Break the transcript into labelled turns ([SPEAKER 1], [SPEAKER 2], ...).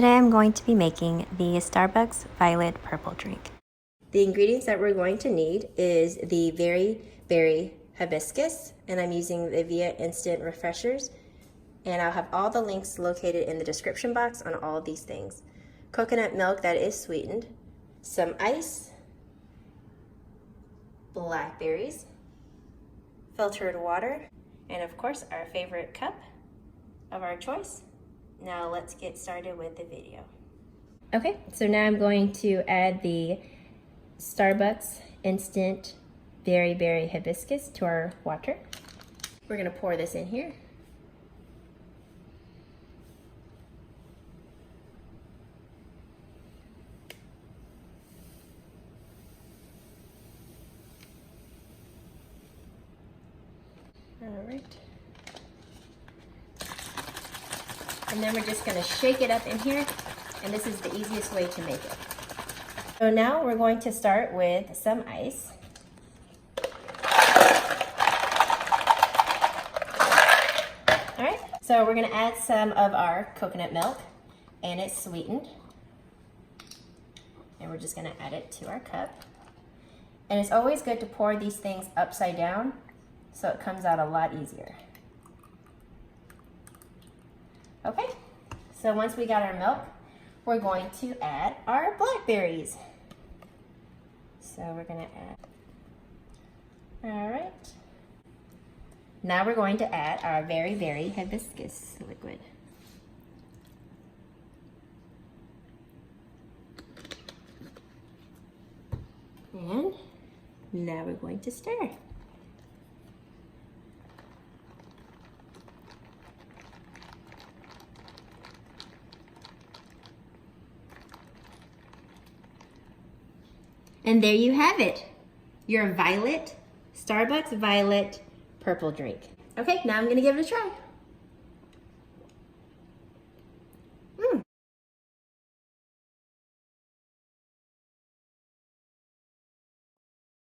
[SPEAKER 1] Today I'm going to be making the Starbucks Violet Purple drink. The ingredients that we're going to need is the Very Berry Hibiscus, and I'm using the Via Instant Refreshers, and I'll have all the links located in the description box on all of these things. Coconut milk that is sweetened, some ice, blackberries, filtered water, and of course our favorite cup of our choice. Now let's get started with the video. Okay, so now I'm going to add the Starbucks Instant Very Berry Hibiscus to our water. We're gonna pour this in here. All right. And then we're just gonna shake it up in here, and this is the easiest way to make it. So now we're going to start with some ice. All right, so we're gonna add some of our coconut milk, and it's sweetened. And we're just gonna add it to our cup. And it's always good to pour these things upside down so it comes out a lot easier. Okay, so once we got our milk, we're going to add our blackberries. So we're gonna add, all right. Now we're going to add our Very Berry Hibiscus liquid. And now we're going to stir. And there you have it, your Starbucks Violet Purple drink. Okay, now I'm gonna give it a try.